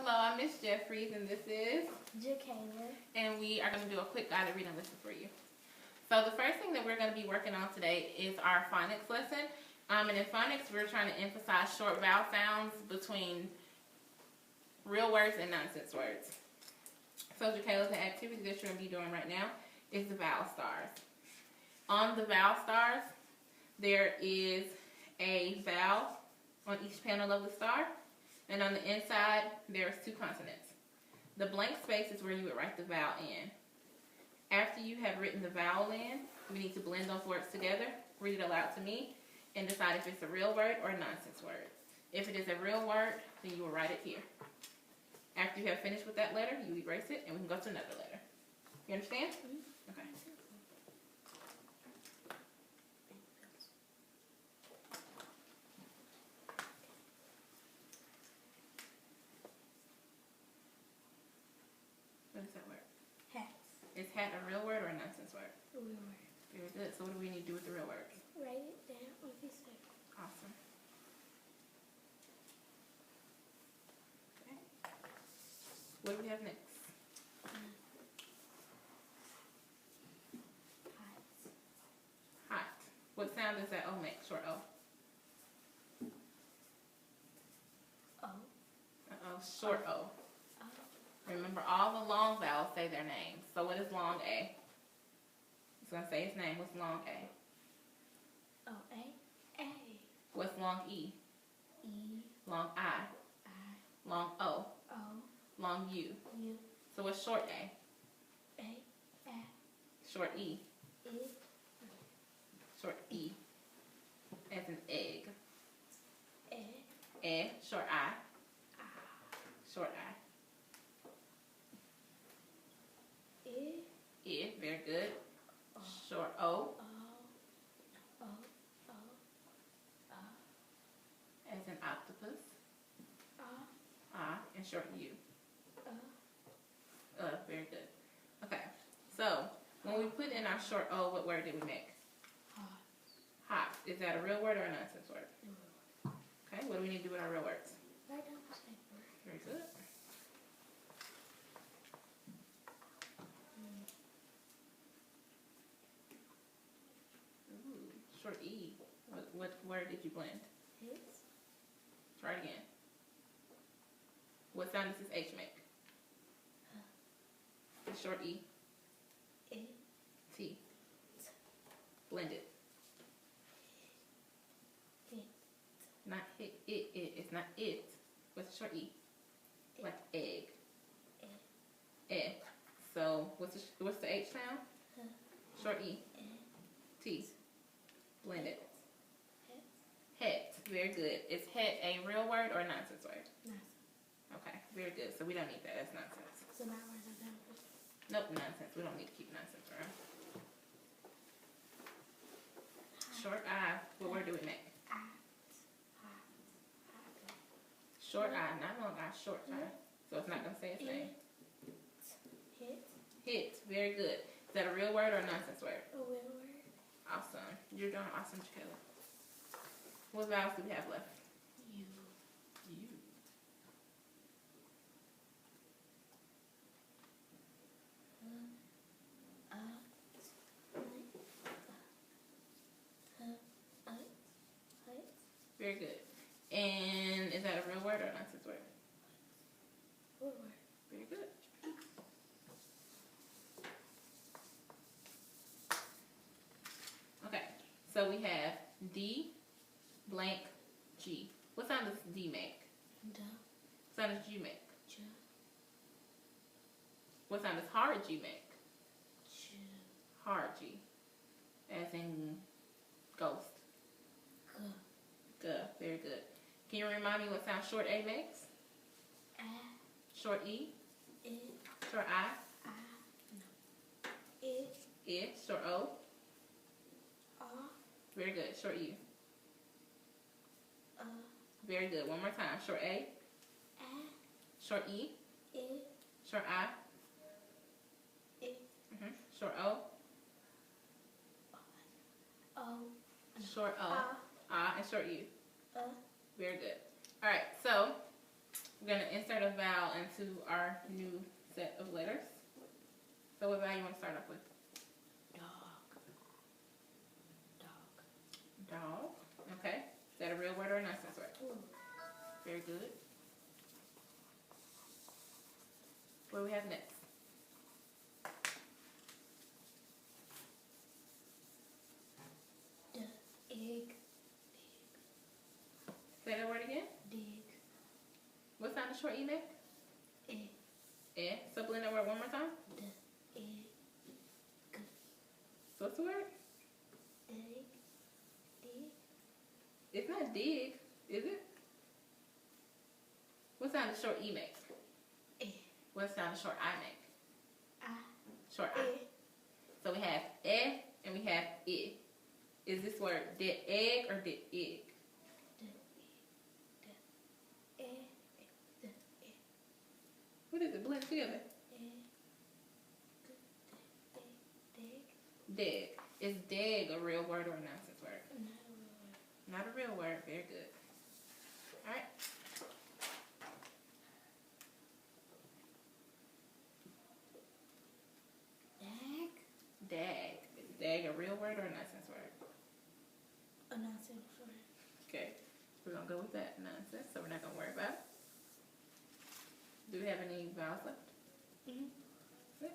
Hello, I'm Miss Jeffries, and this is Jacayla. And we are going to do a quick guided reading lesson for you. So the first thing that we're going to be working on today is our phonics lesson. And in phonics, we're trying to emphasize short vowel sounds between real words and nonsense words. So Jacayla, the activity that you're going to be doing right now is the vowel stars. On the vowel stars, there is a vowel on each panel of the star, and on the inside, there's two consonants. The blank space is where you would write the vowel in. After you have written the vowel in, we need to blend those words together, read it aloud to me, and decide if it's a real word or a nonsense word. If it is a real word, then you will write it here. After you have finished with that letter, you erase it, and we can go to another letter. You understand? Mm-hmm. Okay. What is that word? Hat. Is hat a real word or a nonsense word? A real word. Very good. So what do we need to do with the real words? Write it down on a piece of paper. Awesome. Okay. What do we have next? Hot. Hot. What sound does that O make? Short O. O. Uh-oh. Short O. O. Remember, all the long vowels say their names. So what is long A? It's going to say its name. What's long A? O. A. A. What's long E? E. Long I. I. Long O. O. Long U. U. So what's short A? A. A. Short E. E. Short E. As an egg. E. Short I. Short I. E. Very good. O. Short O. O. O. O. O. As an octopus. And short U. Very good. Okay. So when we put in our short O, what word did we make? Hot. Hot. Is that a real word or a nonsense word? Okay. What do we need to do with our real words? Write down the paper. Very good. Ooh, short E. What word did you blend? Hits. Try it again. What sound does this H make? The short E. E. T. Blend it. Hit. Not hit. It. It's not it. What's the short E? Like egg. Eh. So what's the H sound? Short E. T. Blend it. Het. Very good. Is het a real word or a nonsense word? Nonsense. Okay. Very good. So we don't need that. That's nonsense. So now write that down. Nope. Nonsense. We don't need to keep nonsense around. Short I. What word do we make? Short I. Not long I. Short I. So it's not going to say its name. Hit. Hit. Very good. Is that a real word or a nonsense word? A real word. Awesome. You're doing awesome, Jacayla. What vowels do we have left? U. U. Very good. And is that a real word or a nonsense word? Real word. Very good. Okay. So we have D blank G. What sound does D make? D. What sound does G make? J. What sound does hard G make? J. Hard G. As in ghost. G. G. Very good. Can you remind me what sound short A makes? A. Short E? E. Short I? No. E. I. Short O? R. Very good. Short U? A. Very good. One more time. Short A? A. Short E? E. Short I? E. Short O? O. Short O? And short U? A. Very good. Alright, so We're going to insert a vowel into our new set of letters. So what vowel you want to start off with? Dog. Dog. Dog. Okay. Is that a real word or a nonsense word? Ooh. Very good. What do we have next? Egg. Say that word again. Dig. What sound of short E make? Egg. Eh. So blend that word one more time. Egg. So what's the word? Dig. Dig. It's not dig, is it? What sound of short E make? Egg. What sound of short I make? Short I. Egg. So we have eh and we have I. Is this word did egg or did egg? What is it? Blend together. Dig. Is dig a real word or a nonsense word? Not a real word. Very good. All right. Dag. Is dag a real word or a nonsense word? A nonsense word. Okay. We're going to go with that nonsense, so we're not going to worry about it. Do we have any vowels left? Mm-hmm. Yes.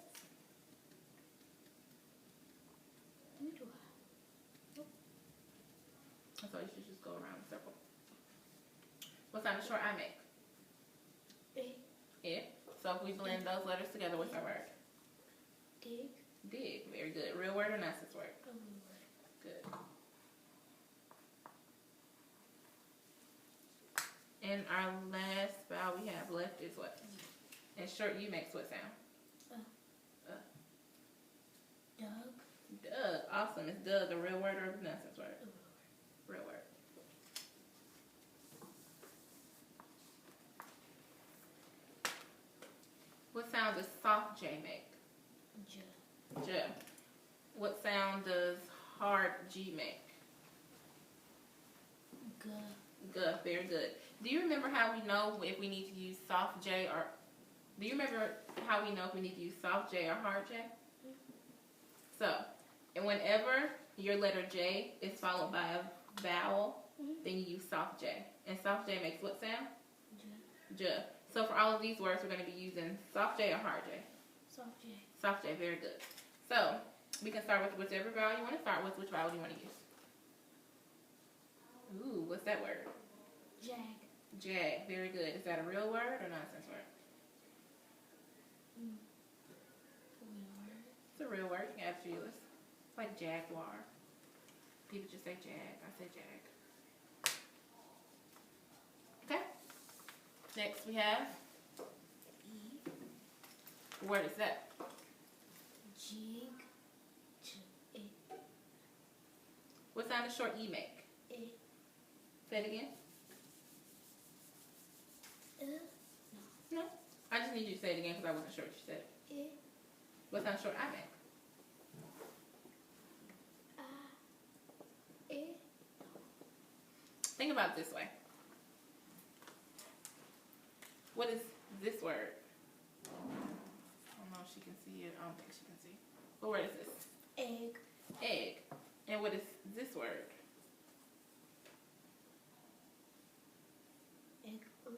So you should just go around the circle. What sound of short I make? Yeah. So if we blend those letters together, what's our word? Dig. Dig. Very good. Real word or nonsense word? A real word. Good. And our last vowel we have left is what? And short U makes what sound? Doug. Doug. Awesome. Is Doug a real word or a nonsense word? A real word. Real word. What sound does soft J make? J. J. What sound does hard G make? G. G. Very good. Do you remember how we know if we need to use soft J or... Do you remember how we know if we need to use soft J or hard J? So, and whenever your letter J is followed by a vowel, then you use soft J. And soft J makes what sound? J. J. So for all of these words, we're going to be using soft J or hard J? Soft J. Soft J, very good. So, we can start with whichever vowel you want to start with. Which vowel do you want to use? Ooh, what's that word? Jag. Jag, very good. Is that a real word or nonsense word? Real word. It's a real word. You can add it to your list. It's like jaguar. People just say jag. I say jag. Okay. Next we have. E. What word is that? Jig. J. What sound does short E make? E. Say it again. No. I just need you to say it again because I wasn't sure what you said. E. What sound short I make? E. Think about it this way. What is this word? I don't know if she can see it. I don't think she can see. What word is this? Egg. Egg. And what is this word? Igloo.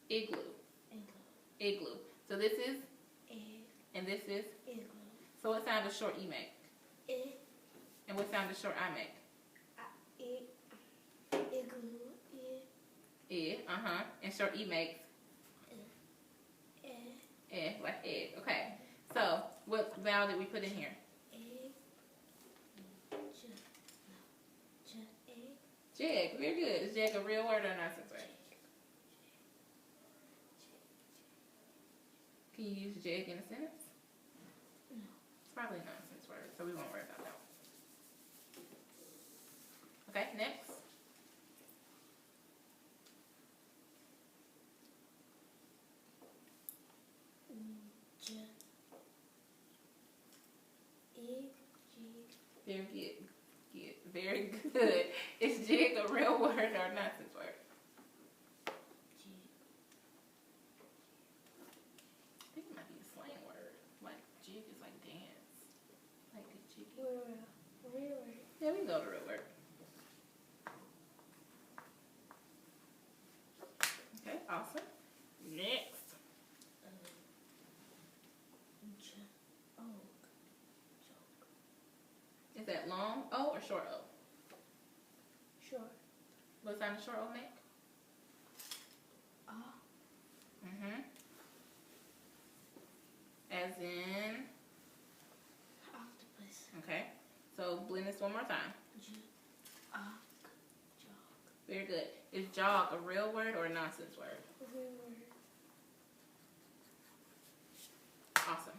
Igloo. Igloo. Igloo. So this is, Egg. and this is. Igloo. So what sound does short E make? E. And what sound does short I make? E. Igloo. E. E. And short E makes? E. Like egg. Okay. So what vowel did we put in here? Egg. J. J. Egg. Jag. Very good. Is jag a real word or a nonsense word? Can you use jag in a sentence? No. It's probably a nonsense word, so we won't worry about that one. Okay, next. J. Egg. Jig. Very good. Very good. Is jig a real word or a nonsense word? Jig. I think it might be a slang word. Like jig is like dance. Like a jiggy. Real. Yeah, we can go to real word. Okay, awesome. Next. Joke. Is that long O or short O? Short. What sound does short O make? Mm-hmm. As in, Octopus. okay. So blend this one more time. Jog. Very good. Is jog a real word or a nonsense word? Real word. Awesome.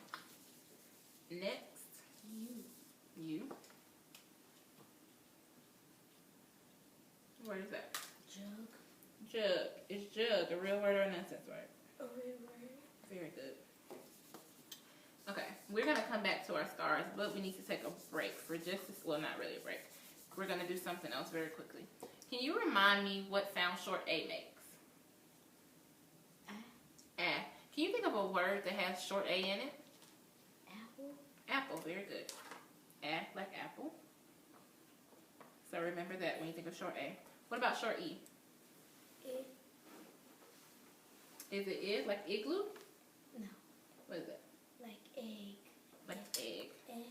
Next, you. What is that? Jug. Jug. Is jug a real word or a nonsense word? A real word. Very good. Okay, we're gonna come back to our stars, but we need to take a break for just, well, not really a break. We're gonna do something else very quickly. Can you remind me what sound short A makes? Ah. Can you think of a word that has short A in it? Apple. Apple, very good. Ah, like apple. So remember that when you think of short A. What about short E? It. Is it like igloo? No. What is it? Like egg. Like egg. Egg.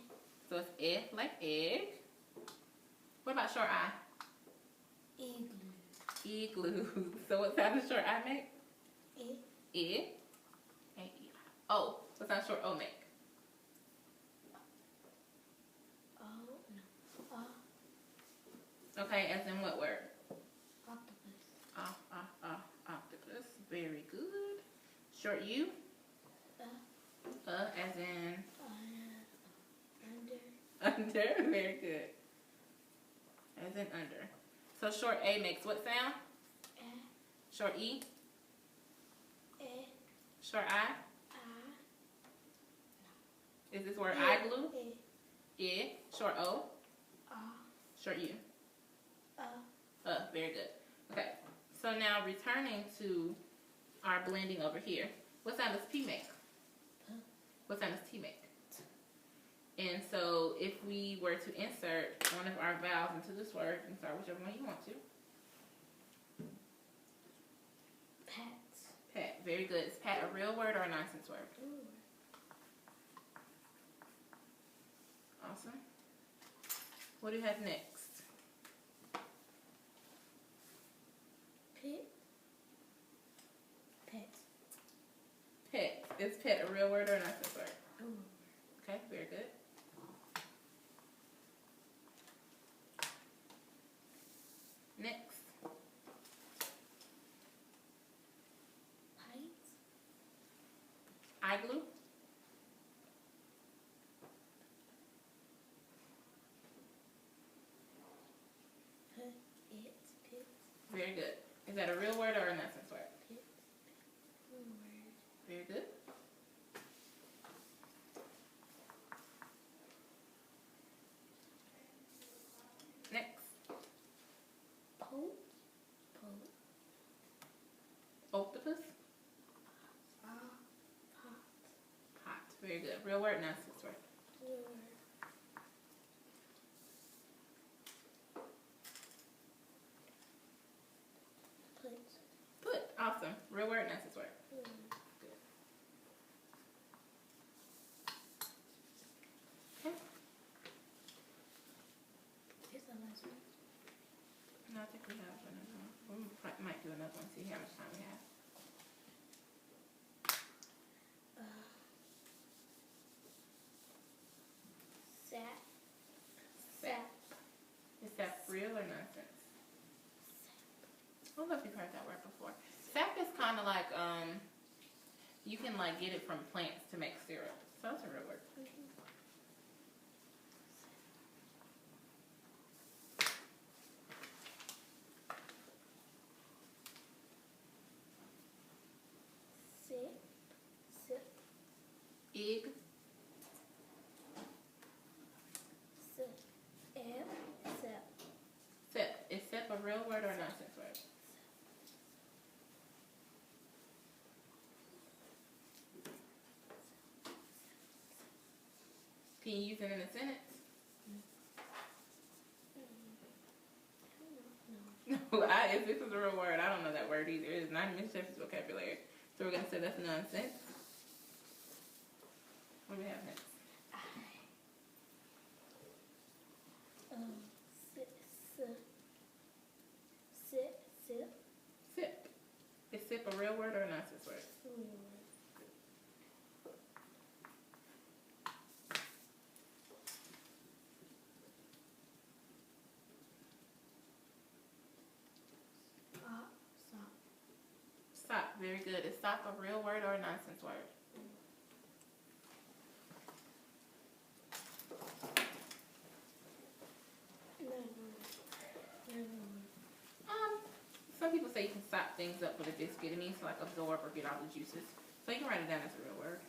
So it's E like egg. What about short I? Igloo. Igloo. So what sound does short I make? It. E. A-E. O. What sound short O make? Oh no. Okay, as in what word? Octopus. Octopus. Very good. Short U? As in Under. under. Very good. As in under. So short A makes what sound? Short E? Short I? Is this word igloo? E. Short O? Short U? Very good. Okay. So now returning to our blending over here. What sound does P make? What sound does T make? And so if we were to insert one of our vowels into this word, you can start whichever one you want to. Pets. Pet. Very good. Is pet a real word or a nonsense word? Awesome. What do you have next? Pet. Is pet a real word or a nonsense word? Okay, very good. Next. Igloo. Very good. Is that a real word or a nonsense word? Very good. Next. Octopus. Pot. Very good. Real word, nonsense word. Put. Awesome. Real word, nonsense word. Good. Okay. No, I think we have another one. We might do another one. See how much time we have. Sap. Is sap real or nonsense? I don't know if you've heard that word before. Sap is kind of like, you can like get it from plants to make syrup. So that's a real word. Egg. Sip. Is sip a real word or a nonsense word? Can you use it in a sentence? No. If this is a real word, I don't know that word either. It's not in Miss Jeff's vocabulary. So we're going to say that's nonsense. What do we have next? Sip. Sip. Is sip a real word or a nonsense word? Sop. Very good. Is sop a real word or a nonsense word? Some people say you can sop things up with a biscuit. It means to like absorb or get all the juices. So you can write it down as a real word.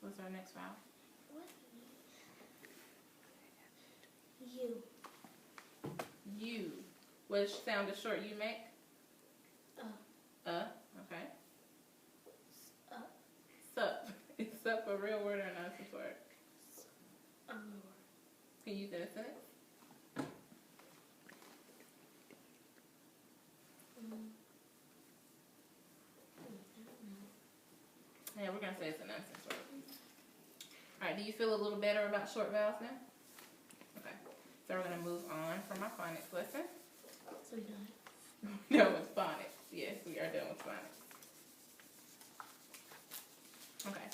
What's our next vowel? U. U. What sound does short U make? Okay. Sup. Is sup a real word or a nonsense word? Can you use it in a sentence? Yeah, we're going to say it's a nonsense word. Alright, do you feel a little better about short vowels now? Okay. So we're going to move on from our phonics lesson. So we're done. Done with phonics. Yes, we are done with phonics. Okay.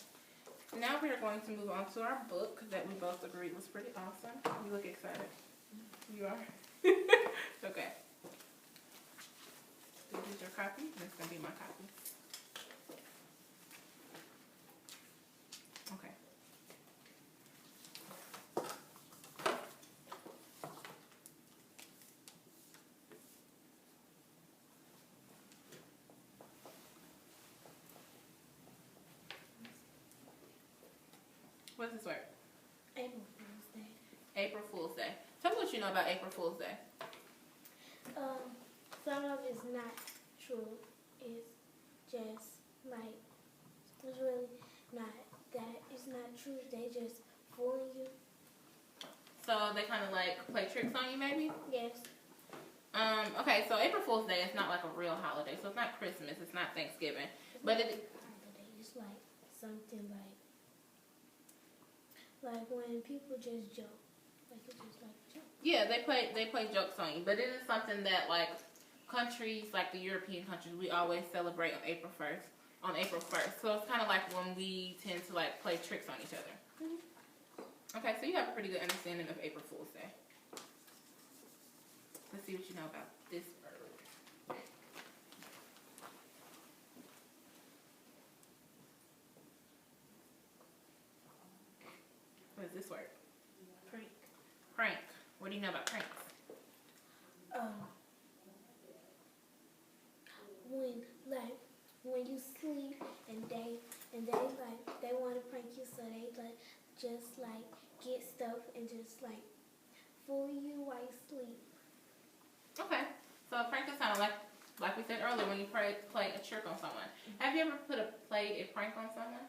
Now we are going to move on to our book that we both agreed was pretty awesome. You look excited. You are? Okay. This is your copy. This is going to be my copy. Okay. What's this word? April Fool's Day. April Fool's Day. Tell me what you know about April Fool's Day. Some of it's not true. It's just like, it's really not that. It's not true. They just fooling you. So they kind of like play tricks on you, maybe? Yes. Okay, so April Fool's Day is not like a real holiday. So it's not Christmas. It's not Thanksgiving. But it... It's like something like when people just joke. Like it's just like a joke. Yeah, they play jokes on you. But it is something that like countries, like the European countries, we always celebrate on April 1st. So it's kind of like when we tend to like play tricks on each other. Mm-hmm. Okay, so you have a pretty good understanding of April Fool's Day. Let's see what you know about this bird. What is this word? Prank. Prank. What do you know about pranks? When you sleep and they want to prank you, so they like just like get stuff and just like fool you while you sleep. Okay. So a prank is kind of like we said earlier when you play a trick on someone. Have you ever played a prank on someone?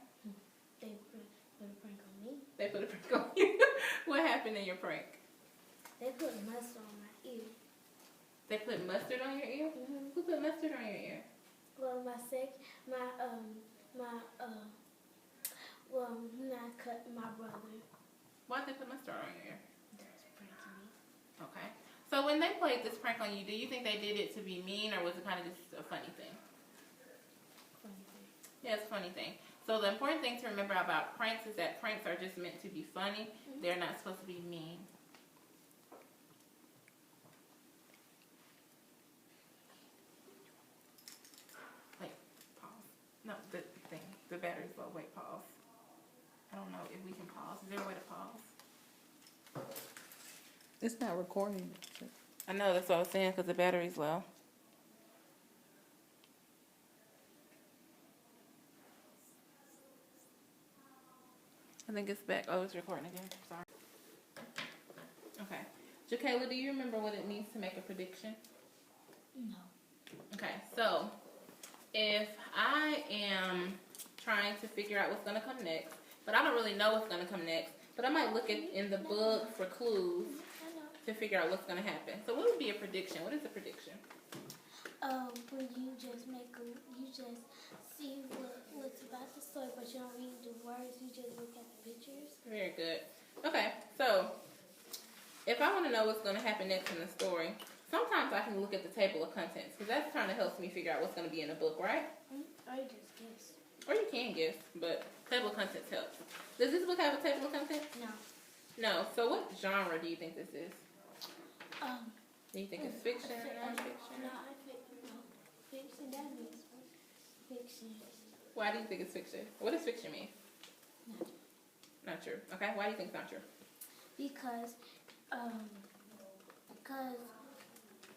They put a prank on me. They put a prank on you. What happened in your prank? They put mustard on my ear. They put mustard on your ear? Mm-hmm. Who put mustard on your ear? Well, not cut my brother. Why'd they put mustard on your ear? That's pranking me. Okay. So when they played this prank on you, do you think they did it to be mean or was it kind of just a funny thing? Funny thing. Yeah, it's a funny thing. So the important thing to remember about pranks is that pranks are just meant to be funny. Mm-hmm. They're not supposed to be mean. Wait, pause. No, the thing. The battery's low. Wait, pause. I don't know if we can pause. Is there a way to pause? It's not recording. I know, that's what I was saying, because the battery's low. I think it's back. Oh, it's recording again. Sorry. Okay. Jacayla, do you remember what it means to make a prediction? No. Okay. Okay, so if I am trying to figure out what's going to come next, but I don't really know what's going to come next, but I might look in the book for clues to figure out what's going to happen. So what would be a prediction? What is a prediction? When you just you just see what's about the story, but you don't read the words, you just look at the pictures. Very good. Okay, so if I want to know what's going to happen next in the story, sometimes I can look at the table of contents, because that kind of helps me figure out what's going to be in the book, right? Or you just guess. Or you can guess, but table of contents helps. Does this book have a table of contents? No. No. So what genre do you think this is? Do you think it's fiction, non-fiction? No, fiction. That means fiction. Why do you think it's fiction? What does fiction mean? Not true. Not true. Okay. Why do you think it's not true? Because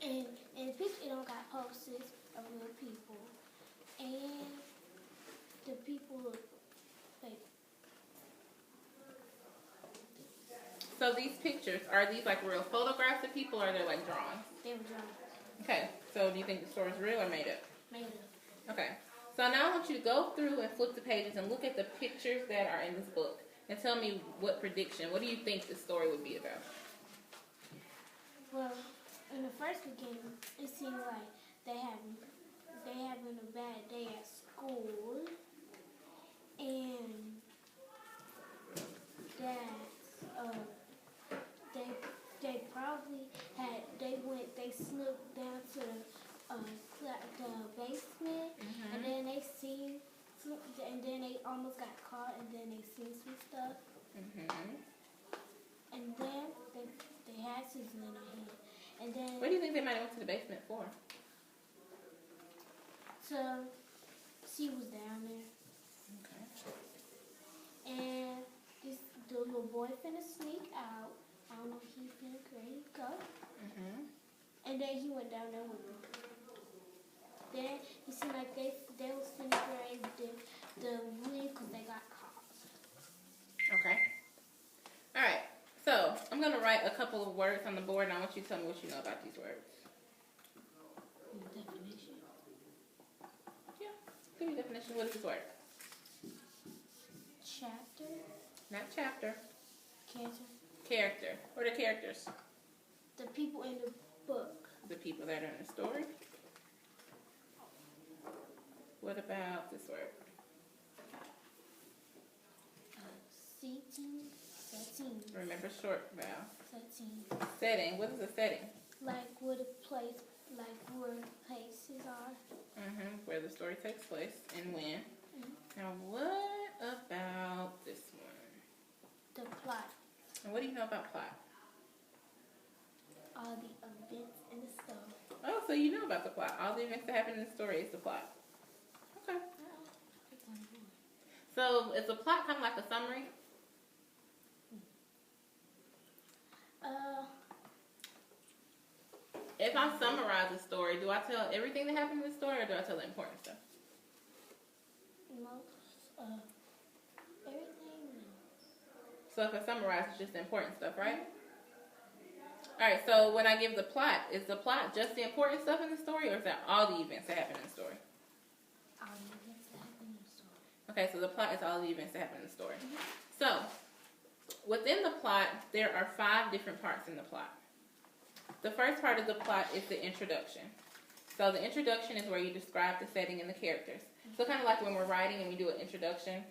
in fiction it don't got posters of real people, and the people look fake. So these pictures, are these like real photographs of people, or are they like drawings? They were drawn. Okay. So do you think the story is real or made up? Made up. Okay. So now I want you to go through and flip the pages and look at the pictures that are in this book and tell me what prediction, what do you think the story would be about? Well, in the first beginning, it seemed like they having a bad day at school, and that they probably they snooped down to the basement, and then they almost got caught, and then they seen some stuff, and then they had Susan in their hand, and then What do you think they might have went to the basement for? so she was down there, and the little boy finna sneak out. I don't know if he finna ready to go. And then he went down there with them. Then it seemed like they was finna ready to leave because they got caught. Okay. All right. So I'm going to write a couple of words on the board, and I want you to tell me what you know about these words. Definition. Yeah. Give me a definition. What is this word? Chapter. Not chapter. Character. Character. What are characters? The people in the book. The people that are in the story. What about this word? Setting. Remember short vowel. Setting. Setting. What is a setting? Like where the place, like where places are. Where the story takes place and when. Now what about this one? The plot. And what do you know about plot? All the events and the stuff. Oh, so you know about the plot. All the events that happen in the story is the plot. Okay. So is the plot kind of like a summary? If I summarize a story, do I tell everything that happened in the story, or do I tell the important stuff? Everything. So if I summarize, it's just the important stuff, right? All right, so when I give the plot, is the plot just the important stuff in the story, or is that all the events that happen in the story? All the events that happen in the story. Okay, so the plot is all the events that happen in the story. So, within the plot, there are 5 different parts in the plot. The first part of the plot is the introduction. So the introduction is where you describe the setting and the characters. So kind of like when we're writing and we do an introduction,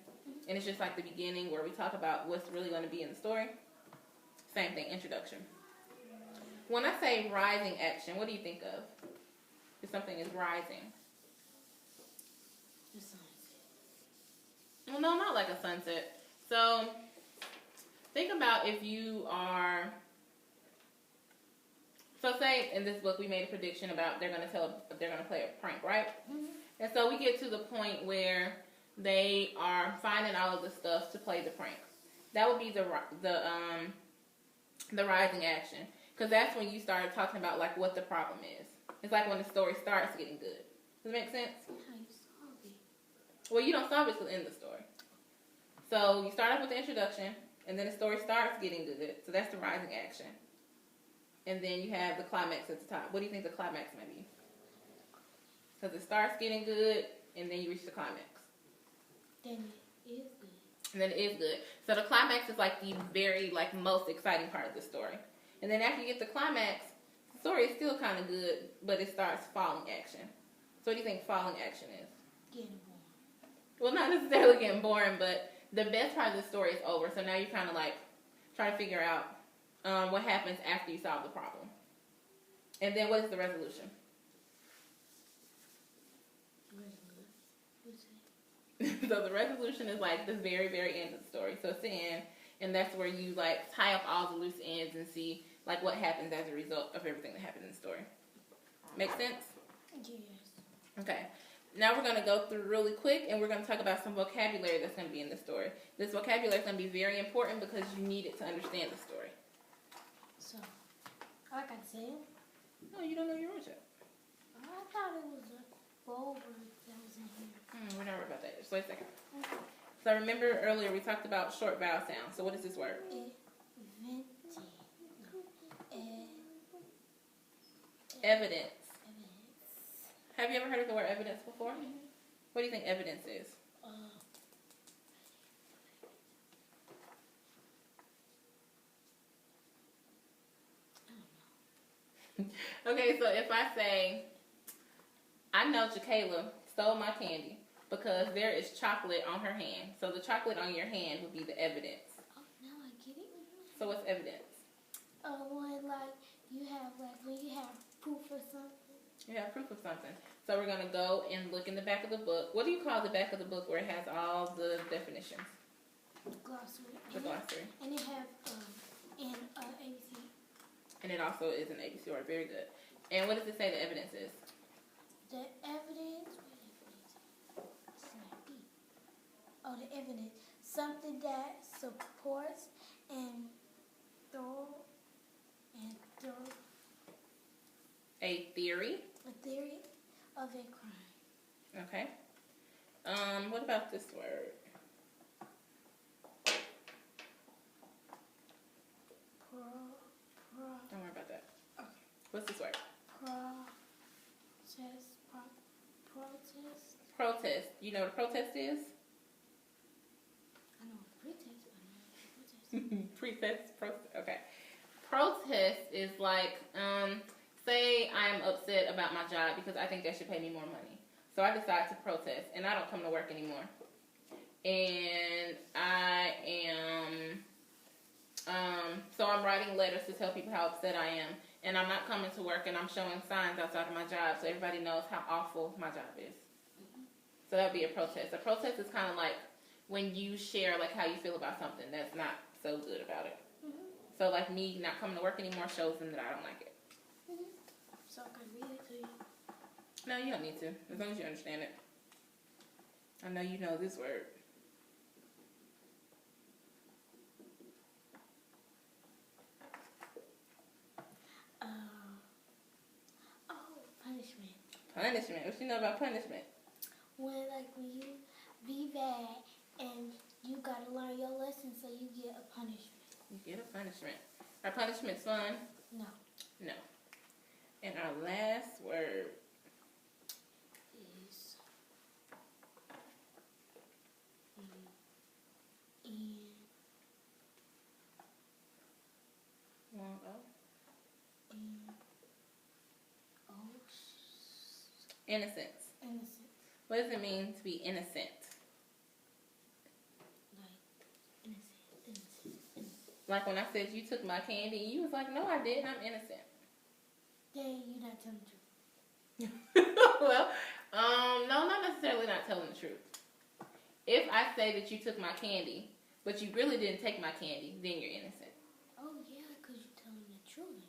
and it's just like the beginning where we talk about what's really going to be in the story. Same thing, introduction. When I say rising action, what do you think of? If something is rising. The sunset. Well, no, not like a sunset. So think about if you are... So say in this book we made a prediction about they're gonna play a prank, right? And so we get to the point where they are finding all of the stuff to play the prank. That would be the rising action, because that's when you start talking about like what the problem is. It's like when the story starts getting good. Does it make sense? How you solve it? Well, you don't solve it till in the story. So you start off with the introduction, and then the story starts getting good. So that's the rising action. And then you have the climax at the top. What do you think the climax may be? Because it starts getting good, and then you reach the climax. Then it is good. And then it is good. So the climax is like the very like most exciting part of the story. And then after you get the climax, the story is still kind of good, but it starts falling action. So what do you think falling action is? Getting bored. Well, not necessarily getting boring, but the best part of the story is over. So now you're kind of like trying to figure out what happens after you solve the problem. And then what is the resolution? So the resolution is like the very, very end of the story. So it's the end, and that's where you like tie up all the loose ends and see like what happens as a result of everything that happened in the story. Make sense? Yes. Okay. Now we're going to go through really quick, and we're going to talk about some vocabulary that's going to be in the story. This vocabulary is going to be very important because you need it to understand the story. So, I can say it. Oh, you don't know your words yet. I thought it was a bowl word that was in here. We're not worried about that. Just wait a second. Okay. So remember earlier we talked about short vowel sounds. So what is this word? Evidence. Have you ever heard of the word evidence before? What do you think evidence is? Okay, so if I say, I know Jakayla stole my candy because there is chocolate on her hand. So the chocolate on your hand would be the evidence. Oh, now I get it. So what's evidence? When when you have proof or something. You have proof of something. So we're going to go and look in the back of the book. What do you call the back of the book where it has all the definitions? Glossary. The glossary. And it have ABC. And it also is an ABC word. Very good. And what does it say the evidence is? The evidence. The evidence. Something that supports and throw. A theory. A theory of a crime. Okay. What about this word? Don't worry about that. Okay. What's this word? Protest. Protest. You know what a protest is? I know pretest, but I know protest. Protest. Okay. Protest is like, say I'm upset about my job because I think they should pay me more money. So I decide to protest, and I don't come to work anymore. And I am, so I'm writing letters to tell people how upset I am. And I'm not coming to work, and I'm showing signs outside of my job so everybody knows how awful my job is. So that would be a protest. A protest is kind of like when you share like how you feel about something that's not so good about it. So like me not coming to work anymore shows them that I don't like it. So I can read it to you. No, you don't need to. As long as you understand it. I know you know this word. Punishment. Punishment. What you know about punishment? When you be bad and you gotta learn your lesson, so you get a punishment. You get a punishment. Are punishments fun? No. No. And our last word Is long O. Innocence. Innocent. What does it mean to be innocent? Innocent. Like when I said you took my candy, you was like, no, I didn't. I'm innocent. Then you're not telling the truth. Well, no, not necessarily not telling the truth. If I say that you took my candy, but you really didn't take my candy, then you're innocent. Oh yeah, because you're telling the truth.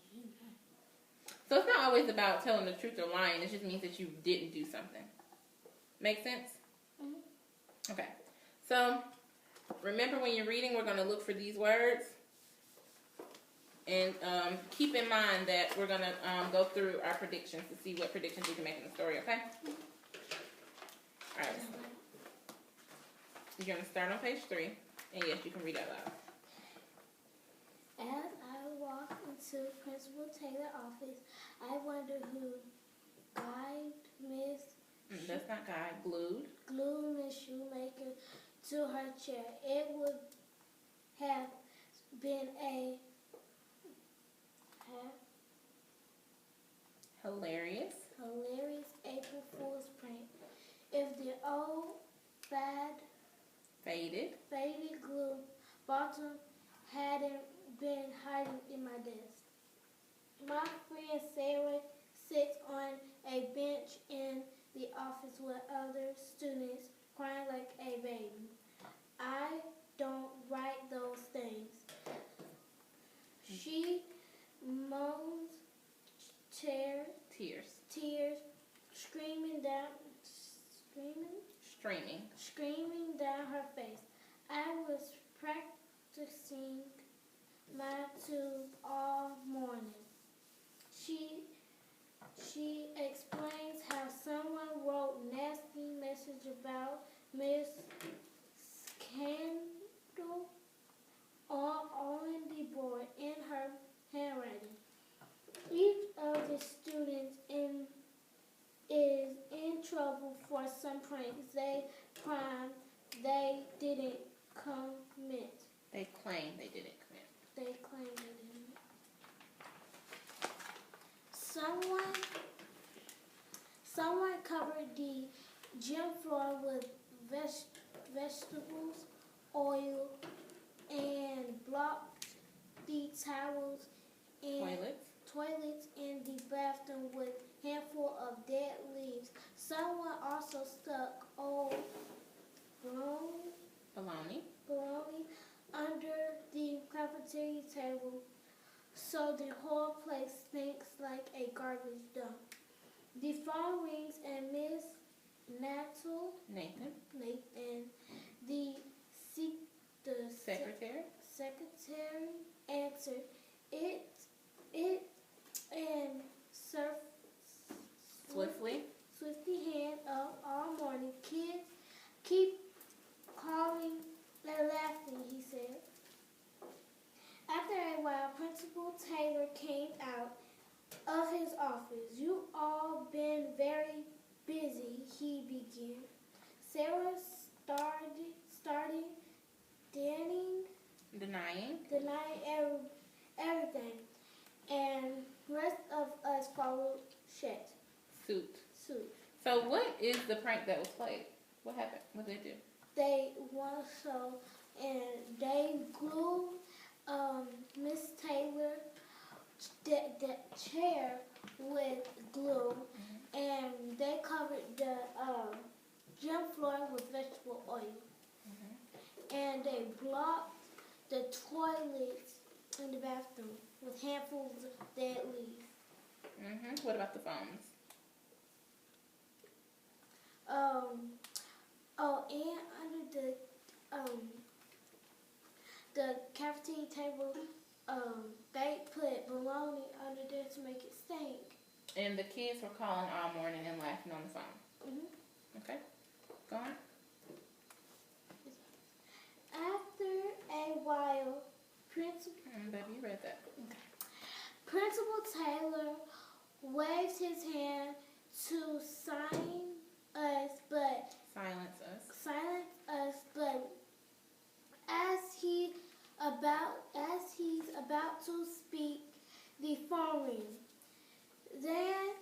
So it's not always about telling the truth or lying. It just means that you didn't do something. Make sense? Mm-hmm. Okay. So remember when you're reading, we're going to look for these words. And keep in mind that we're going to go through our predictions to see what predictions we can make in the story, okay? All right. You're going to start on page 3. And yes, you can read out loud. As I walked into Principal Taylor's office, I wondered who guided Miss That's not guy. Glued. Glued Miss Shoemaker to her chair. It would have been a Hilarious. hilarious April Fool's prank if the old Faded. faded glue bottle hadn't been hiding in my desk. My friend Sarah sits on a bench in the office with other students crying like a baby. I don't write those things. She moans tears, Tears. screaming down her face. I was practicing my tube all morning. She explains how someone wrote nasty message about Miss Scandal on the board in her handwriting. Each of the students is in trouble for some pranks they didn't commit. They claim they didn't commit. They claim they didn't. Someone covered the gym floor with vegetables, oil, and blocked the towels and toilets in the bathroom with a handful of dead leaves. Someone also stuck old bologna under the cafeteria table, so the whole place stinks like a garbage dump. The phone rings and Miss Nathan, the secretary answered it and Swiftly hand up all morning. Kids keep calling and laughing, he said. After a while, Principal Taylor came out of his office. "You all been very busy," he began. Sarah started denying everything, and rest of us followed suit. So what is the prank that was played? What happened? What did they do? They glued Miss Taylor the chair with glue, and they covered the gym floor with vegetable oil, and they blocked the toilets in the bathroom with handfuls of dead leaves. What about the phones? And under the cafeteria table, they put bologna under there to make it stink. And the kids were calling all morning and laughing on the phone. Okay, go on. After a while, Baby, you read that. Principal Taylor waved his hand to silence us, but as he's about to speak, the phone rang. Then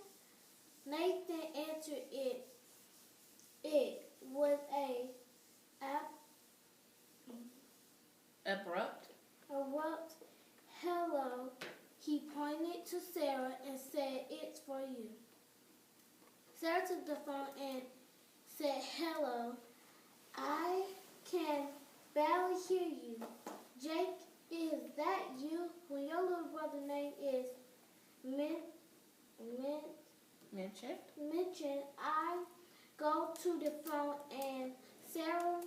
Nathan answered it. It was Abrupt. Hello. He pointed to Sarah and said, "It's for you." Sarah took the phone and said, "Hello. I can barely hear you. Jake, is that you? When your little brother's name is mentioned, I go to the phone and Sarah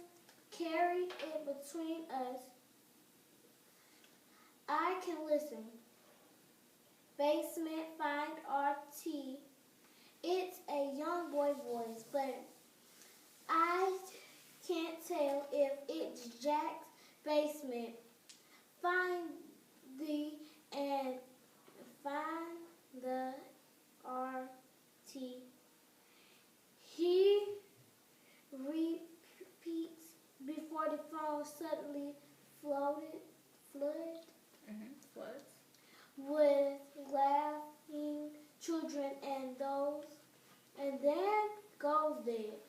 carried it between us. I can listen. Basement, find RT. It's a young boy voice, but I can't tell if it's Jack's basement. Find the RT. He repeats before the phone suddenly flooded Floods. with laughing children and then goes dead.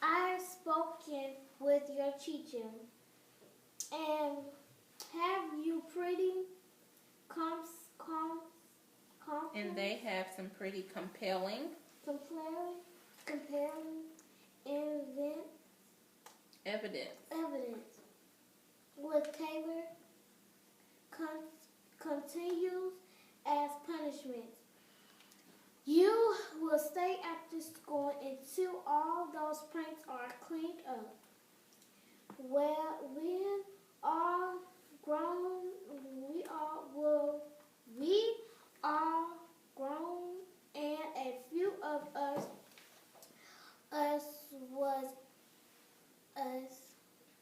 I've spoken with your teacher, and have you pretty And they have some pretty compelling evidence. with Taylor continues as punishment. You will stay after school until all those pranks are cleaned up. Well, when all grown, we are grown, and a few of us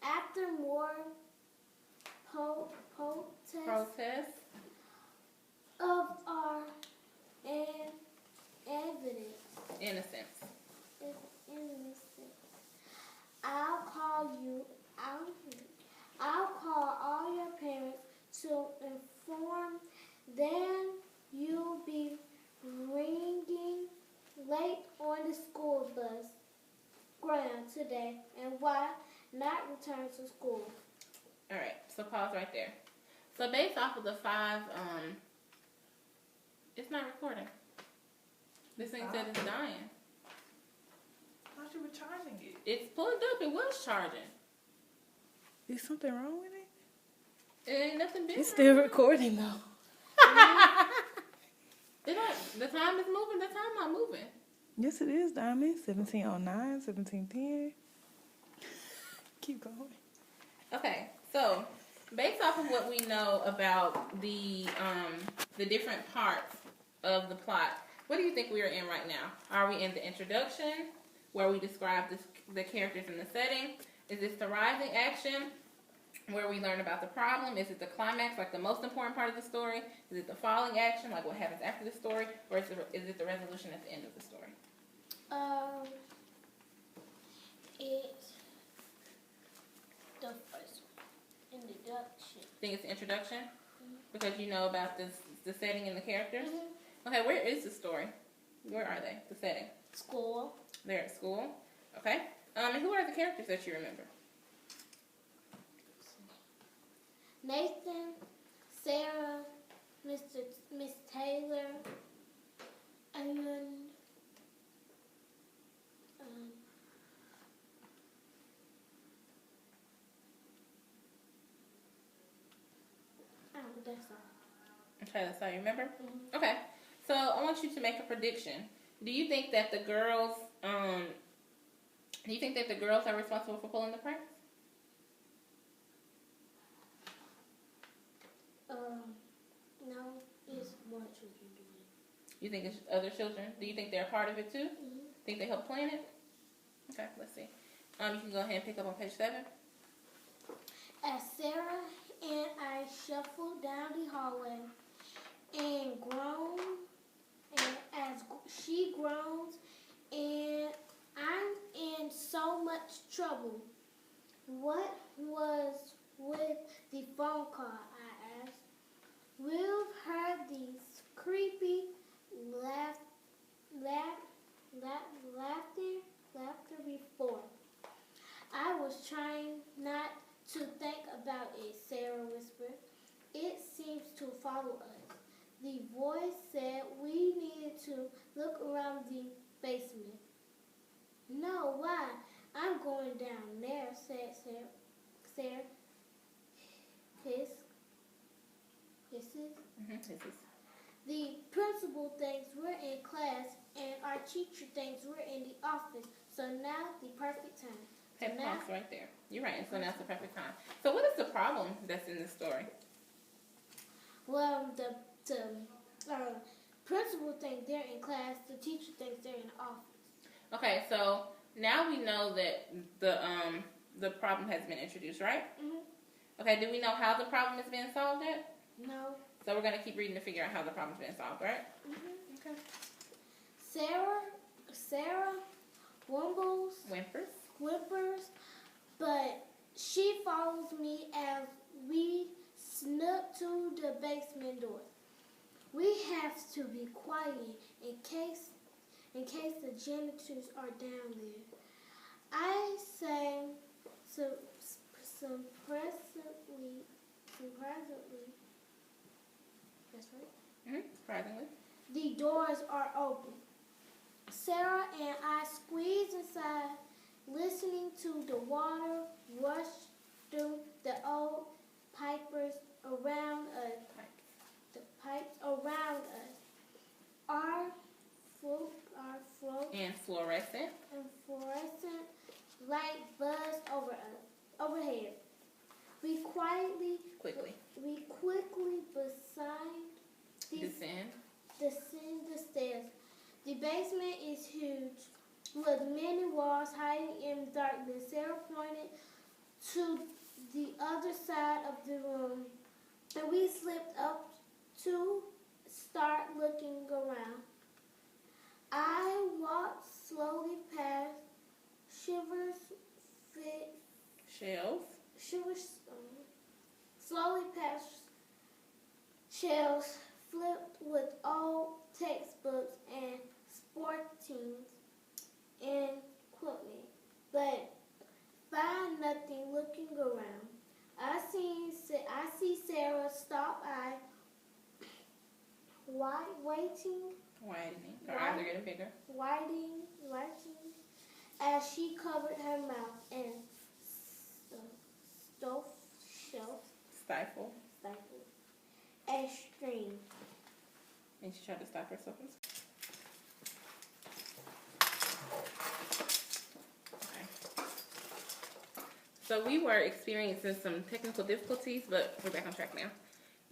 after more protests of our Innocence. I'll call all your parents to inform. Then you'll be ringing late on the school bus ground today, and why not return to school? All right, so pause right there. So based off of the 5, it's not recording. This thing said it's dying. I thought you were charging it. It's pulled up. It was charging. Is something wrong with it? It ain't nothing been. It's still recording though. The time is moving. The time not moving. Yes, it is, Diamond. 1709, 1710. Keep going. Okay, so based off of what we know about the different parts of the plot, what do you think we are in right now? Are we in the introduction, where we describe the characters and the setting? Is this the rising action, where we learn about the problem? Is it the climax, like the most important part of the story? Is it the falling action, like what happens after the story? Or is it the resolution at the end of the story? It's the first one, introduction. Think it's the introduction? Because you know about the setting and the characters? Mm-hmm. Okay, where is the story? Where are they? The setting? School. They're at school. Okay. And who are the characters that you remember? Nathan, Sarah, Miss Taylor, and that's all. Okay, that's how you remember? Mm-hmm. Okay. So I want you to make a prediction. Do you think that the girls are responsible for pulling the pranks? No, it's more children doing it. You think it's other children? Do you think they're a part of it too? Mm-hmm. Think they help plan it? Okay, let's see. You can go ahead and pick up on page 7. As Sarah and I shuffle down the hallway and as she groans, and I'm in so much trouble. What was with the phone call? I asked. We've heard these creepy laughter before. I was trying not to think about it, Sarah whispered. It seems to follow us. The voice said we needed to look around the basement. No, why? I'm going down there, said Sarah. Hisses. The principal thinks we're in class, and our teacher thinks we're in the office. So now the perfect time. Okay, pause right there. You're right. So now's the perfect time. So what is the problem that's in this story? Well, the principal thinks they're in class. The teacher thinks they're in the office. Okay, so now we know that the problem has been introduced, right? Mhm. Okay, do we know how the problem is being solved yet? No. So we're going to keep reading to figure out how the problem's being solved, right? Mhm. Okay. Sarah whimpers, but she follows me as we sneak to the basement door. We have to be quiet in case the janitors are down there. I say surprisingly, that's right. Surprisingly. The doors are open. Sarah and I squeeze inside, listening to the water rush through the old pipers around us. The pipes around us are full And fluorescent. and fluorescent light buzz overhead. We quickly Descend. descend the stairs. The basement is huge, with many walls hiding in darkness. Sarah pointed to the other side of the room, and we slipped up to start looking around. I walked slowly past shelves flipped with old textbooks and sporting equipment, but find nothing. Looking around, I see Sarah stop by, Widening. Her eyes are getting bigger. writing as she covered her mouth and Stifle. and screamed. And she tried to stop herself. Okay. So we were experiencing some technical difficulties, but we're back on track now.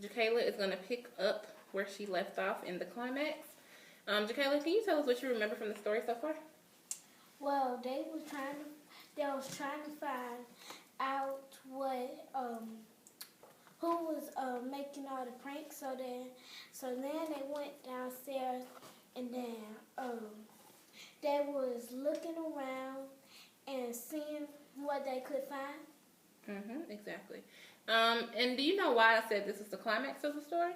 Jacayla is going to pick up where she left off in the climax. Jacayla, can you tell us what you remember from the story so far? Well, they was trying to find out who was making all the pranks. So then they went downstairs, and then they was looking around and seeing what they could find. Exactly. And do you know why I said this is the climax of the story?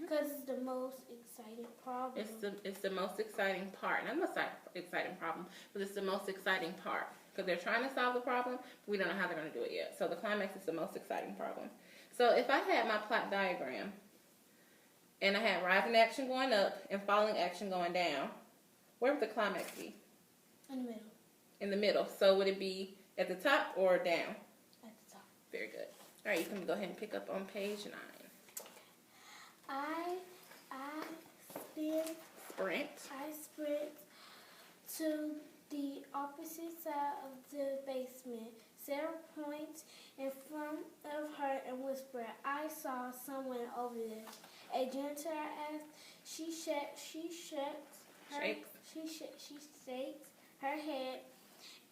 Because it's the most exciting problem. It's the most exciting part. Not the most exciting problem, but it's the most exciting part. Because they're trying to solve the problem, but we don't know how they're going to do it yet. So the climax is the most exciting problem. So if I had my plot diagram, and I had rising action going up and falling action going down, where would the climax be? In the middle. In the middle. So would it be at the top or down? At the top. Very good. All right, you can go ahead and pick up on page 9. I sprint to the opposite side of the basement. Sarah points in front of her and whispers, "I saw someone over there." A janitor asked. She shakes her head,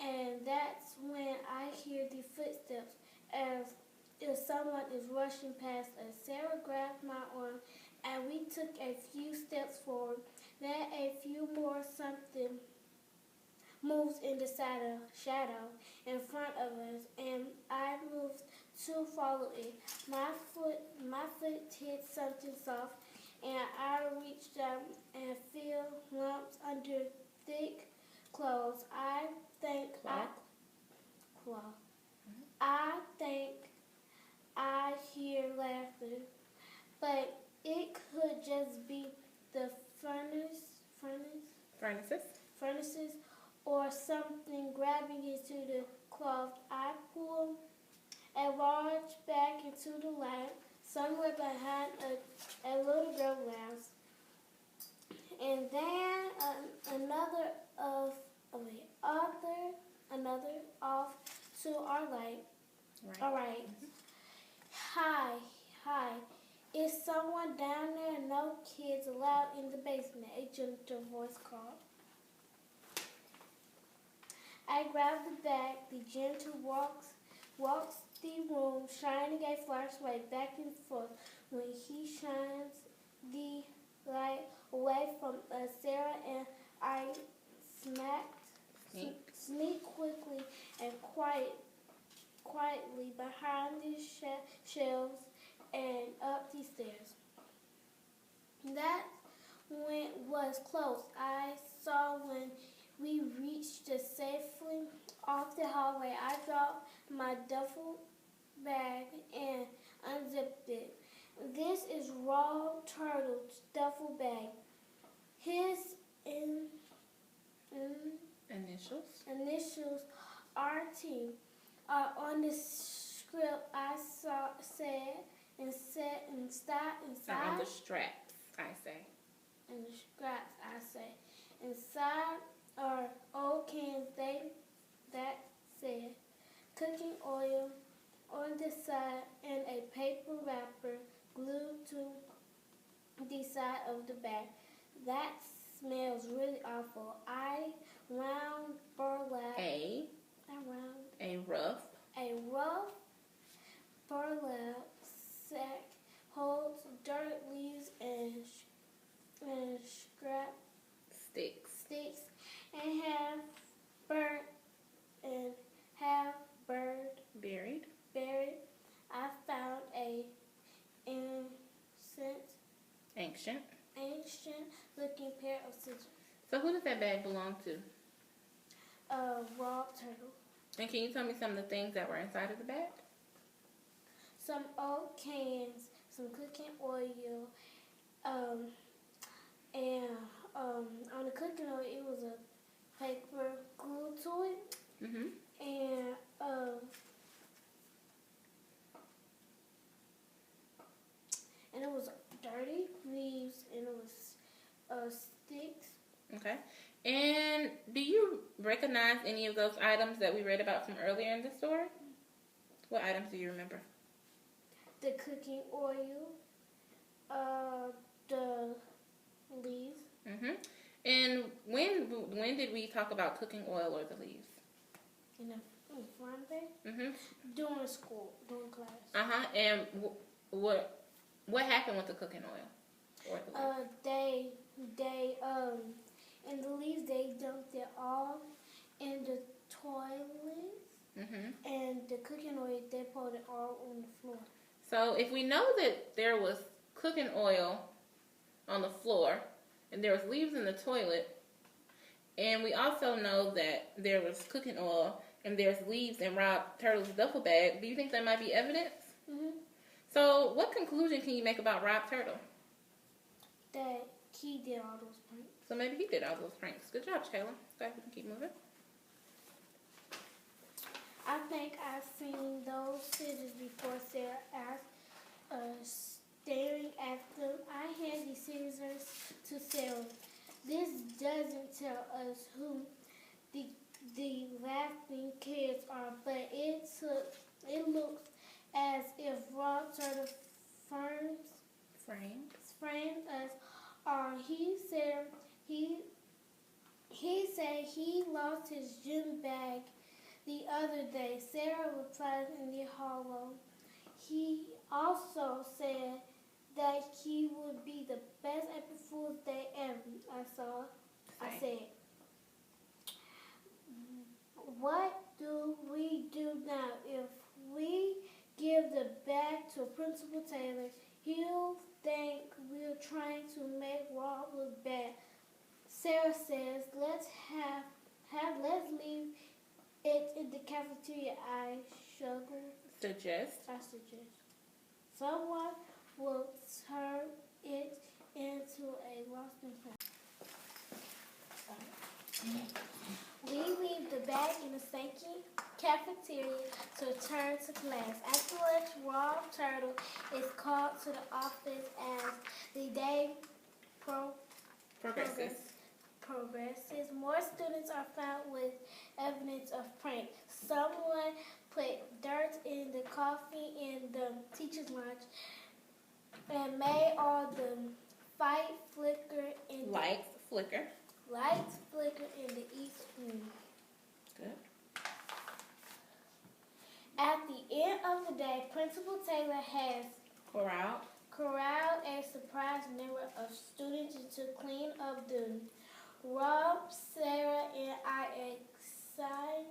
and that's when I hear the footsteps as if someone is rushing past us. Sarah grabbed my arm, and we took a few steps forward. Then a few more. Something moves in the shadow in front of us, and I moved to follow it. My foot hit something soft, and I reached out and feel lumps under thick clothes. I think I hear laughter, but it could just be the furnaces or something grabbing into the cloth. I pull a large back into the light. Somewhere behind a little girl laughs, and then another off to our light. Right. All right. Hi. Is someone down there? No kids allowed in the basement, a gentle voice called. I grab the bag. The janitor walks the room, shining a flashlight back and forth. When he shines the right away from us. Sarah and I sneak quickly and quietly behind the shelves and up the stairs. That was close. I saw when we reached safely off the hallway. I dropped my duffel bag and unzipped it. This is Raw Turtle's duffel bag. His initials RT are on the script. I said inside. On the straps, I say. And the scraps, I say. Inside are old cans that said cooking oil on the side and a paper wrapper glued to the side of the bag. That smells really awful. A rough burlap sack holds dirt, leaves, and scrap sticks, and half burnt and half buried. I found ancient looking pair of scissors. So who does that bag belong to? Raw Turtle. And can you tell me some of the things that were inside of the bag? Some old cans, some cooking oil, and on the cooking oil it was a paper glued to it, and it was dirty leaves, and it was sticks. Okay. And do you recognize any of those items that we read about from earlier in the story? What items do you remember? The cooking oil, the leaves. And when did we talk about cooking oil or the leaves? In the frying pan? During class. And what happened with the cooking oil or the leaves? They in the leaves they dumped it all in the toilet, and the cooking oil they poured it all on the floor. So if we know that there was cooking oil on the floor and there was leaves in the toilet, and we also know that there was cooking oil and there's leaves in Rob Turtle's duffel bag, do you think that might be evidence? So what conclusion can you make about Rob Turtle? That he did all those pranks. So maybe he did all those pranks. Good job, Shayla. Let's go ahead and keep moving. I think I've seen those scissors before, Sarah asked, staring at them. I hand the scissors to Sarah. This doesn't tell us who the laughing kids are, but it looks as if Rob Turtle framed us. He said he lost his gym bag the other day. Sarah replied in the hollow. He also said that he would be the best April Fool's Day ever. I said, what do we do now? If we give the bag to Principal Taylor, he'll think we're trying to make Rob look bad. Sarah says, let's leave it in the cafeteria. I suggest. Someone will turn it into a lost and found. We leave the bag in the stinky cafeteria to return to class. After lunch, Rob Turtle is called to the office as the day progresses. More students are found with evidence of prank. Someone put dirt in the coffee in the teacher's lunch and made all the lights flicker in the east room. Good. At the end of the day, Principal Taylor has corralled a surprised number of students to clean up the Rob, Sarah, and I assigned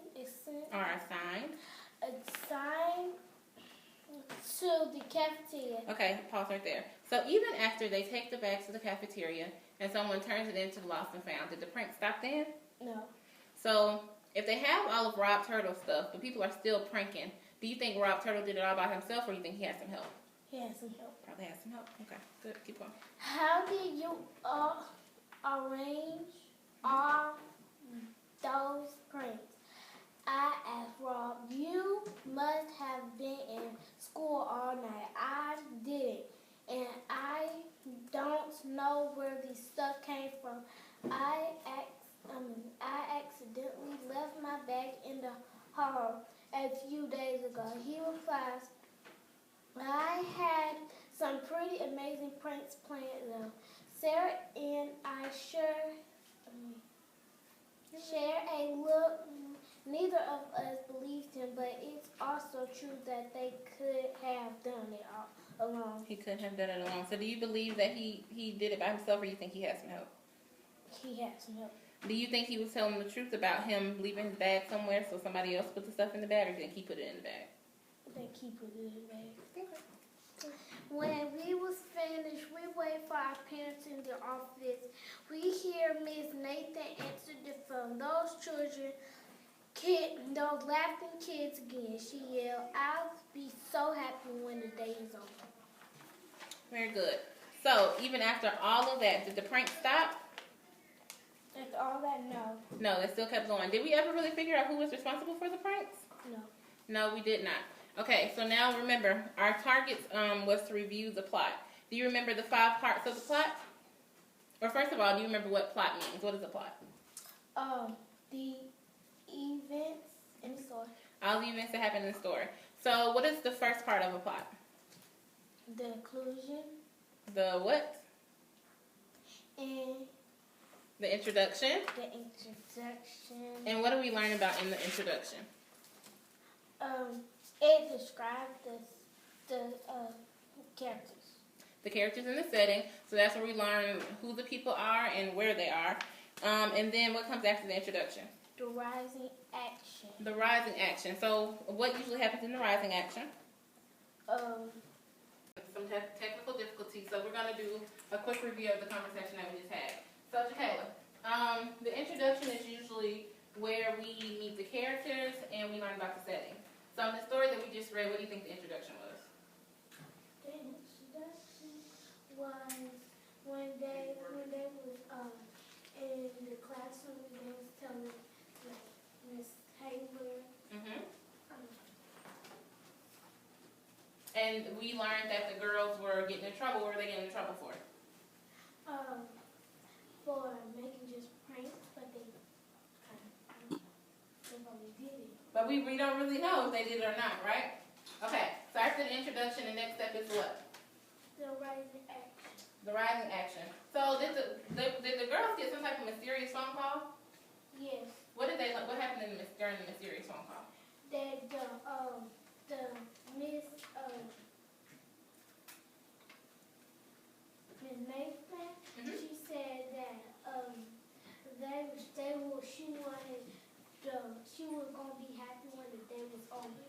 to the cafeteria. Okay, pause right there. So even after they take the bags to the cafeteria and someone turns it into lost and found, did the prank stop then? No. So if they have all of Rob Turtle stuff, but people are still pranking, do you think Rob Turtle did it all by himself, or do you think he had some help? He has some help. Probably has some help. Okay, good. Keep going. How did you arrange all those pranks? I asked Rob. You must have been in school all night. I didn't. And I don't know where the stuff came from. I accidentally left my bag in the hall a few days ago. He replies, I had some pretty amazing pranks planned though. Sarah and I share a look. Neither of us believed him, but it's also true that they could have done it all alone. He couldn't have done it alone. So do you believe that he did it by himself, or you think he had some help? He had some help. Do you think he was telling the truth about him leaving his bag somewhere so somebody else put the stuff in the bag, or do you think he put it in the bag? I think he put it in the bag. When we was finished, we wait for our parents in the office. We hear Miss Nathan answer the phone. Those laughing kids again. She yelled, I'll be so happy when the day is over. Very good. So even after all of that, did the prank stop? After all that, no. No, they still kept going. Did we ever really figure out who was responsible for the pranks? No. No, we did not. Okay, so now remember, our targets was to review the plot. Do you remember the 5 parts of the plot? Or first of all, do you remember what plot means? What is a plot? The events in the story. All the events that happen in the story. So what is the first part of a plot? The inclusion. The what? And the introduction. The introduction. And what do we learn about in the introduction? It describes the characters. The characters in the setting. So that's where we learn who the people are and where they are. And then what comes after the introduction? The rising action. The rising action. So what usually happens in the rising action? Some technical difficulties. So we're going to do a quick review of the conversation that we just had. So Jacayla, the introduction is usually where we meet the characters and we learn about the setting. So in the story that we just read, what do you think the introduction was? The introduction was when they was in the classroom, they was telling Miss Taylor. And we learned that the girls were getting in trouble. What were they getting in trouble for? For making just pranks, but they probably did it. But we don't really know if they did it or not, right? Okay, so after the introduction, the next step is what? The rising action. The rising action. So did the girls get some type of mysterious phone call? Yes. What happened during the mysterious phone call? That the Miss Nathan, she said that she was gonna be happy when the day was over.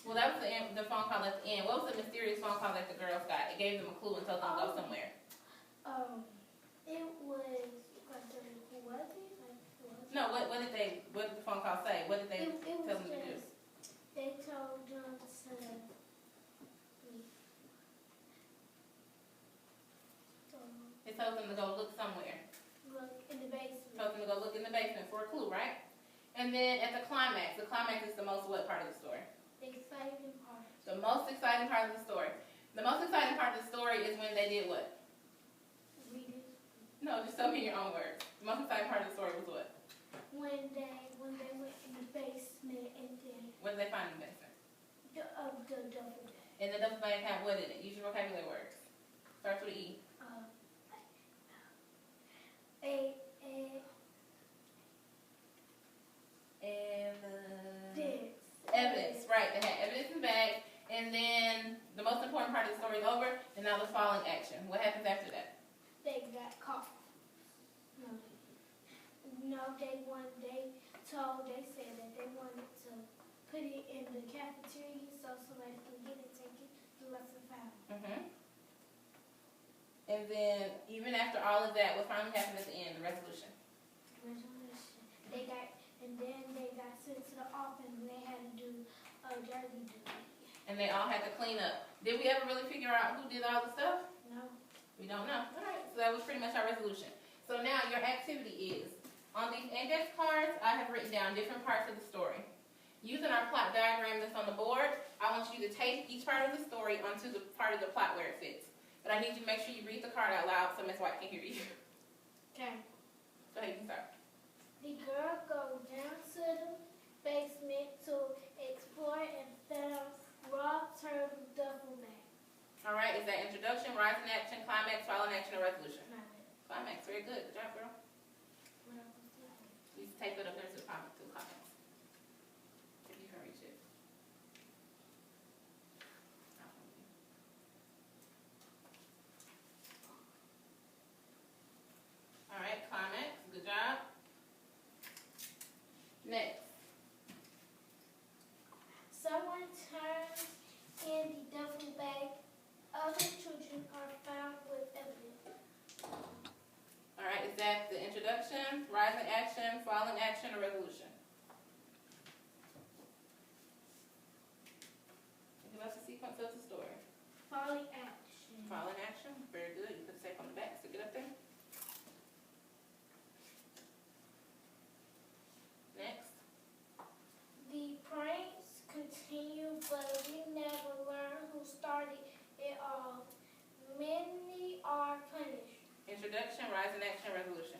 Well, that was the phone call at the end. What was the mysterious phone call that the girls got? It gave them a clue and told them to go somewhere. It was. Who was it? No, what did the phone call say? What did they tell them to do? They told them to It told them to go look somewhere. look in the basement. Told them to go look in the basement for a clue, right? And then at the climax is the most what part of the story? Exciting part. The most exciting part of the story. The most exciting part of the story is when they did what? Read it. No, just tell me in your own words. The most exciting part of the story was what? When they went in the basement and then What did they find in the basement? the duffel bag. And the duffel bag had what in it? Use your vocabulary words. Starts with an E. This. Evidence, right? They had evidence in the bag, and then the most important part of the story is over, and now the falling action. What happens after that? They got caught. No, they said that they wanted to put it in the cafeteria so somebody can get it, take it to lesson 5. And then, even after all of that, what finally happened at the end? The resolution. They got sent to the office and they had to do a dirty duty. And they all had to clean up. Did we ever really figure out who did all the stuff? No. We don't know. All right, so that was pretty much our resolution. So now your activity is, on these index cards, I have written down different parts of the story. Using our plot diagram that's on the board, I want you to take each part of the story onto the part of the plot where it fits. But I need you to make sure you read the card out loud so Ms. White can hear you. Okay. Go ahead, you can start. The girl goes down to the basement to explore and found Rob Turtle's duffel bag. All right, is that introduction, rise in action, climax, fall in action, or resolution? Not it. Climax, very good. Good job, girl. What else was that? You just tape it up there to the climax. If you can reach it. All right, climax. Good job. Next. Someone turns in the duffel bag. Other children are found with evidence. All right, is that the introduction, rise in action, fall in action, or resolution? Think about the sequence of the story. Falling action. Fall in action, very good. You put the tape on the back, stick it up there. Next. The pranks continue, but we never learn who started it all. Many are punished. Introduction, rise in action, resolution.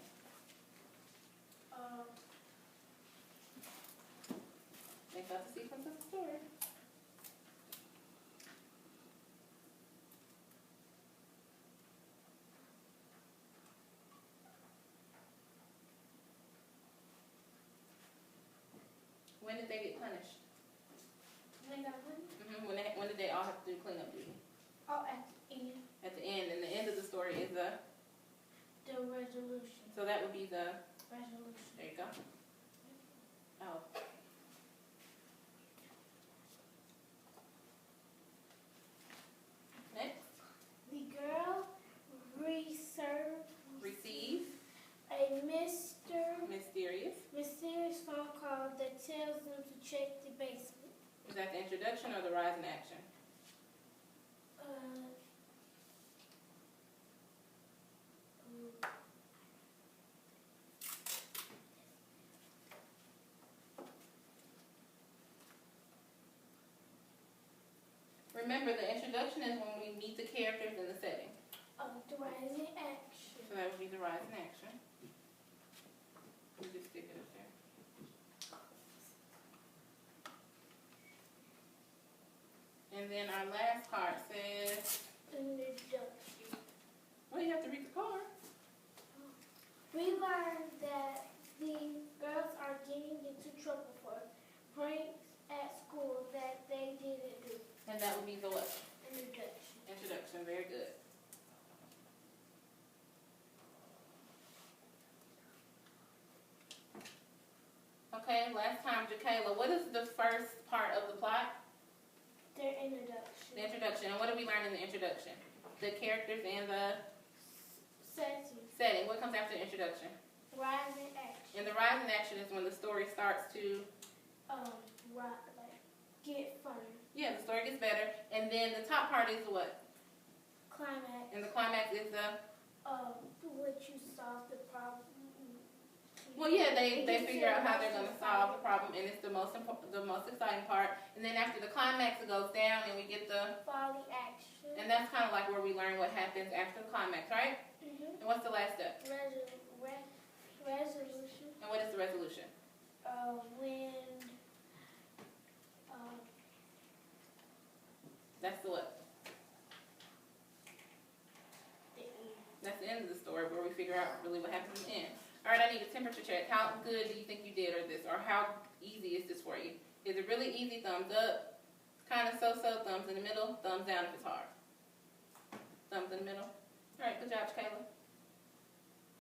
Think about the sequence of the story. When did they get punished? When got punished? When did they all have to do cleanup duty? Oh, at the end. At the end, and the end of the story is the, The resolution. so that would be the, Resolution. there you go. Oh. Next, The girl receive, a mysterious phone call that tells them to check the basement. is that the introduction or the rise in action? Remember, the introduction is when we meet the characters in the setting. The rise in action. So that would be the rise in action. You just stick it up there. And then our last card says, Introduction. well, you have to read the card. We learned that the girls are getting into trouble for pranks at school that they didn't do. And that would be the what? Introduction. Introduction, very good. Okay, last time, Jacayla, what is the first part of the plot? Their introduction. The introduction. And what did we learn in the introduction? The characters and the setting. What comes after the introduction? Rise in action. And the rise in action is when the story starts to, Get funny. yeah, the story gets better. And then the top part is what? Climax. And the climax is the, What you solve the problem. well, yeah, they figure out how they're going to solve the problem, and it's the most exciting part. And then after the climax, it goes down, and we get the, Falling action. and that's kind of like where we learn what happens after the climax, right? Mm-hmm. And what's the last step? Resolution. And what is the resolution? When That's the what? the end. That's the end of the story, where we figure out really what happens in the end. All right, I need a temperature check. How good do you think you did or this? Or how easy is this for you? Is it really easy? Thumbs up. Kind of so-so. Thumbs in the middle. Thumbs thumbs down if it's hard. Thumbs in the middle. All right, good job, Kayla.